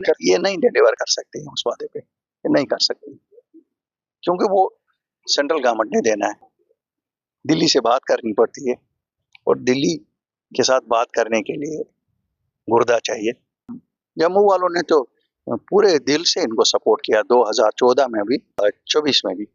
ये नहीं डिलीवर कर सकते हैं उस वादे पे, ये नहीं कर सकते क्योंकि वो सेंट्रल गवर्नमेंट ने देना है। दिल्ली से बात करनी पड़ती है और दिल्ली के साथ बात करने के लिए गुर्दा चाहिए। जम्मू वालों ने तो पूरे दिल से इनको सपोर्ट किया 2014 में भी, 24 में भी।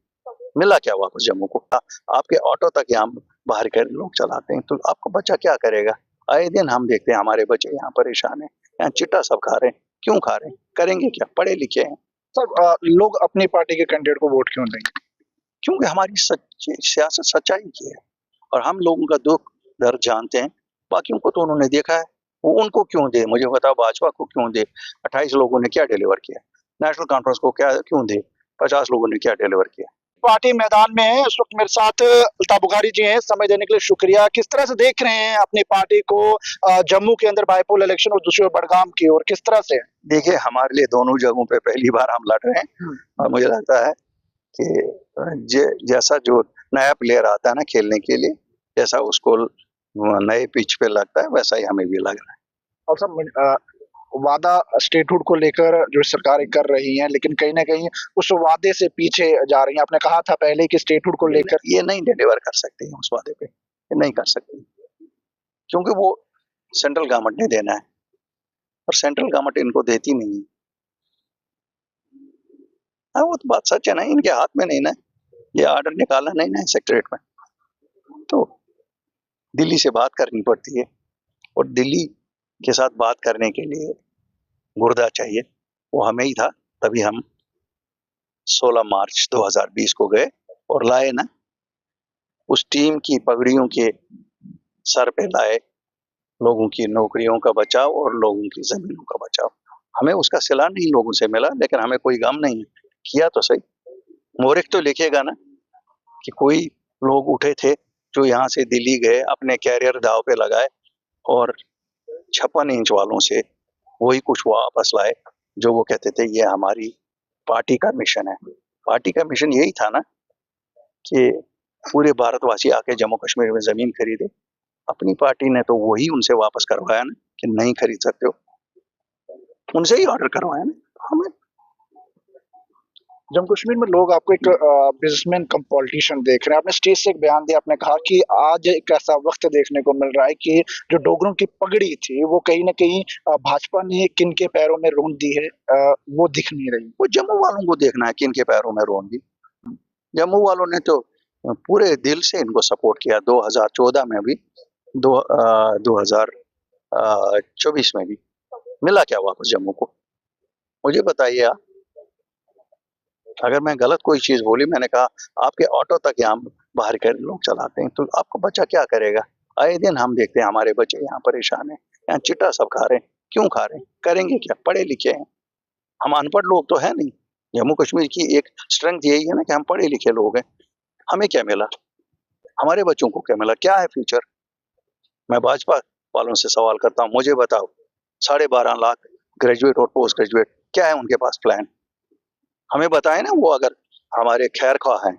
मिला क्या वापस जम्मू को? आपके ऑटो तक यहाँ बाहर के लोग चलाते हैं, तो आपको बच्चा क्या करेगा? आए दिन हम देखते हैं हमारे बच्चे यहाँ परेशान हैं, यहाँ चिट्टा सब खा रहे हैं। क्यों खा रहे हैं? करेंगे क्या? पढ़े लिखे हैं। सर लोग अपनी पार्टी के कैंडिडेट को वोट क्यों देंगे? क्योंकि हमारी सियासत सच्चाई की है और हम लोगों का दुख दर्द जानते हैं। बाकियों को तो उन्होंने देखा है, वो उनको क्यों दे? मुझे बताओ, भाजपा को क्यों दे? 28 लोगों ने क्या डिलीवर किया? नेशनल कॉन्फ्रेंस को क्या क्यों दे? 50 लोगों ने क्या डिलीवर किया? पार्टी मैदान में है इस वक्त। मेरे साथ अल्ताफ बुखारी जी हैं, समय देने के लिए शुक्रिया। किस तरह से देख रहे हैं अपनी पार्टी को जम्मू के अंदर बाईपोल इलेक्शन और दूसरी ओर बड़गाम की ओर, किस तरह से? देखिए, हमारे लिए दोनों जगहों पे पहली बार हम लड़ रहे हैं और मुझे लगता है कि जैसा जो नया प्लेयर आता है ना खेलने के लिए, जैसा उसको नए पिच पे लगता है वैसा ही हमें भी लग रहा है। और सब वादा स्टेटहुड को लेकर जो सरकारें कर रही हैं, लेकिन कहीं ना कहीं उस वादे से पीछे जा रही हैं। आपने कहा था पहले कि स्टेटहुड को लेकर ये नहीं डिलीवर कर सकते हैं उस वादे पे, ये नहीं कर सकते क्योंकि वो सेंट्रल गवर्नमेंट ने देना है और सेंट्रल गवर्नमेंट इनको देती नहीं है। हाँ, वो तो बात सच है ना, इनके हाथ में नहीं ना, ये ऑर्डर निकाला नहीं ना सेक्रेटरीट में, तो दिल्ली से बात करनी पड़ती है और दिल्ली के साथ बात करने के लिए गुर्दा चाहिए। वो हमें ही था, तभी हम 16 मार्च 2020 को गए और लाए ना, उस टीम की पगड़ियों के सर पे लाए, लोगों की नौकरियों का बचाव और लोगों की जमीनों का बचाव। हमें उसका सिला नहीं लोगों से मिला, लेकिन हमें कोई गम नहीं है। किया तो सही, मोरिक तो लिखेगा ना कि कोई लोग उठे थे जो यहाँ से दिल्ली गए, अपने कैरियर दाव पे लगाए और 56 इंच वालों से वही कुछ वापस लाए जो वो कहते थे ये हमारी पार्टी का मिशन है। पार्टी का मिशन यही था ना कि पूरे भारतवासी आके जम्मू कश्मीर में जमीन खरीदे। अपनी पार्टी ने तो वही उनसे वापस करवाया ना कि नहीं खरीद सकते हो, उनसे ही ऑर्डर करवाया ना हमें। जम्मू कश्मीर में लोग आपको एक बिजनेसमैन कम पॉलिटिशियन देख रहे हैं। आपने स्टेज से एक बयान दिया, आपने कहा कि आज एक ऐसा वक्त देखने को मिल रहा है कि जो डोगरों की पगड़ी थी वो कहीं ना कहीं भाजपा ने किन के पैरों में रोन दी है, वो दिख नहीं रही। वो जम्मू वालों को देखना है किन के पैरों में रोन दी। जम्मू वालों ने तो पूरे दिल से इनको सपोर्ट किया 2014 में भी, 2024 में भी। मिला क्या वापस जम्मू को? मुझे बताइए आप। अगर मैं गलत कोई चीज बोली, मैंने कहा आपके ऑटो तक यहाँ बाहर के लोग चलाते हैं, तो आपको बच्चा क्या करेगा? आए दिन हम देखते हैं हमारे बच्चे यहाँ परेशान हैं, यहाँ चिट्टा सब खा रहे हैं। क्यों खा रहे हैं? करेंगे क्या? पढ़े लिखे हैं, हम अनपढ़ लोग तो है नहीं। जम्मू कश्मीर की एक स्ट्रेंथ यही है ना कि हम पढ़े लिखे लोग हैं। हमें क्या मिला? हमारे बच्चों को क्या मिला? क्या है फ्यूचर? मैं भाजपा वालों से सवाल करता हूँ, मुझे बताओ, 12.5 लाख ग्रेजुएट और पोस्ट ग्रेजुएट, क्या है उनके पास प्लान? हमें बताएं ना, वो अगर हमारे खैर ख्वाह हैं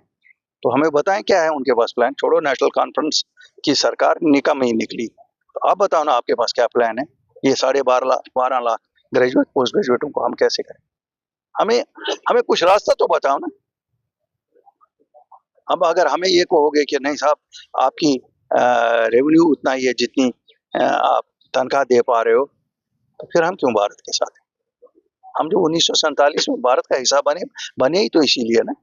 तो हमें बताएं क्या है उनके पास प्लान। छोड़ो, नेशनल कॉन्फ्रेंस की सरकार निकम ही निकली, तो आप बताओ ना आपके पास क्या प्लान है? ये 12.5 लाख ग्रेजुएट पोस्ट ग्रेजुएटों को हम कैसे करें? हमें हमें कुछ रास्ता तो बताओ ना। अब अगर हमें ये कहोगे कि नहीं साहब, आपकी रेवेन्यू उतना ही है जितनी आप तनख्वाह दे पा रहे हो, तो फिर हम क्यों भारत के साथ हैं? हम जो 1947 में भारत का हिस्सा बने बने ही तो इसीलिए ना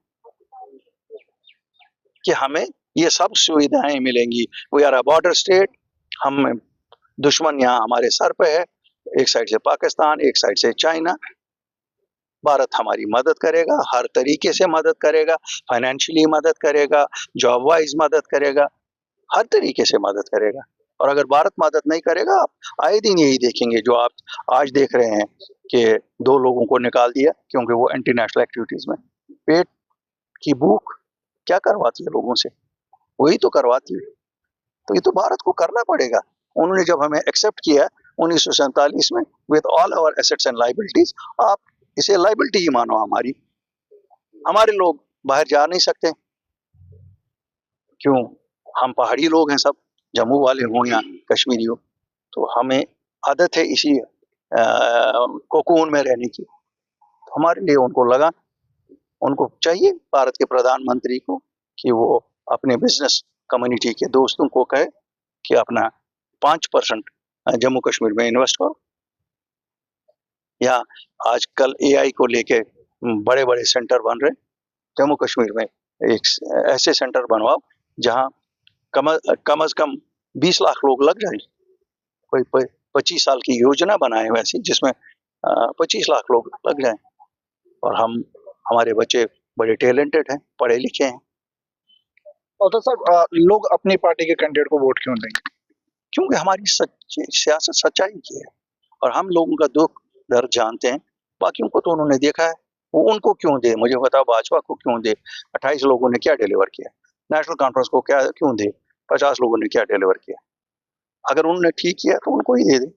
कि हमें ये सब सुविधाएं मिलेंगी। We are a border state, हम दुश्मन यहाँ हमारे सर पे है, एक साइड से पाकिस्तान, एक साइड से चाइना। भारत हमारी मदद करेगा, हर तरीके से मदद करेगा, फाइनेंशियली मदद करेगा, जॉब वाइज मदद करेगा, हर तरीके से मदद करेगा। और अगर भारत मदद नहीं करेगा, आप आए दिन यही देखेंगे जो आप आज देख रहे हैं कि 2 लोगों को निकाल दिया क्योंकि वो एंटी नेशनल एक्टिविटीज में। पेट की भूख क्या करवाती है लोगों से? वही तो करवाती है। तो ये तो भारत को करना पड़ेगा। उन्होंने जब हमें एक्सेप्ट किया 1947 में with all our assets and liabilities, आप इसे लाइबिलिटी ही मानो हमारी। हमारे लोग बाहर जा नहीं सकते, क्यों? हम पहाड़ी लोग हैं सब, जम्मू वाले हों या कश्मीरी हो, तो हमें आदत है इसी कोकून में रहने की। हमारे लिए उनको लगा, उनको चाहिए भारत के प्रधानमंत्री को कि वो अपने बिजनेस कम्युनिटी के दोस्तों को कहे कि अपना 5% जम्मू कश्मीर में इन्वेस्ट करो, या आजकल एआई को लेके बड़े बड़े सेंटर बन रहे, जम्मू कश्मीर में एक ऐसे सेंटर बनवाओ जहां कम से कम 20 लाख लोग लग जाए। कोई 25 साल की योजना बनाए वैसी जिसमें 25 लाख लोग लग जाएं, और हमारे बच्चे बड़े टैलेंटेड हैं, पढ़े लिखे हैं। और तो सर लोग अपनी पार्टी के कैंडिडेट को वोट क्यों देंगे? क्योंकि हमारी सियासत सच्चाई की है और हम लोगों का दुख दर्द जानते हैं। बाकियों को तो उन्होंने देखा है, वो उनको क्यों दे? मुझे बताओ, भाजपा को क्यों दे? 28 लोगों ने क्या डिलीवर किया? नेशनल कॉन्फ्रेंस को क्या क्यों दे? 50 लोगों ने क्या डिलीवर किया? अगर उन्होंने ठीक किया तो उनको ही दे दे।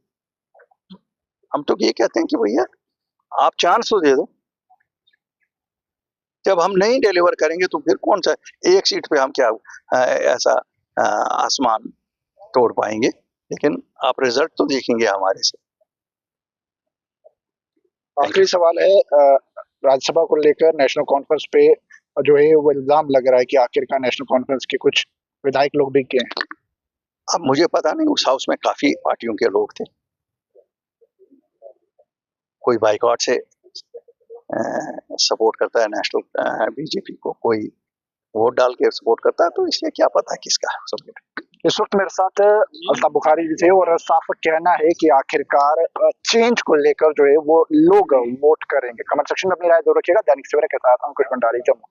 हम तो ये कहते हैं कि भैया आप चांस तो दे दो। जब हम नहीं डिलीवर करेंगे तो फिर कौन सा एक सीट पे हम क्या ऐसा आसमान तोड़ पाएंगे? लेकिन आप रिजल्ट तो देखेंगे हमारे से। आखिरी सवाल है, राज्यसभा को लेकर नेशनल कॉन्फ्रेंस पे जो है वो इल्जाम लग रहा है कि आखिरकार नेशनल कॉन्फ्रेंस के कुछ विधायक लोग भी किए हैं। अब मुझे पता नहीं, उस हाउस में काफी पार्टियों के लोग थे, कोई बाइकआउट से सपोर्ट करता है नेशनल बीजेपी को, कोई वोट डाल के सपोर्ट करता है, तो इसलिए क्या पता किसका सपोर्ट। इस वक्त मेरे साथ अल्ताफ बुखारी जी थे और साफ कहना है कि आखिरकार चेंज को लेकर जो है वो लोग वोट करेंगे। कमेंट सेक्शन में अपनी राय जरूर रखिएगा। दैनिक सवेरा के साथ अंकुश भंडारी, जम्मू।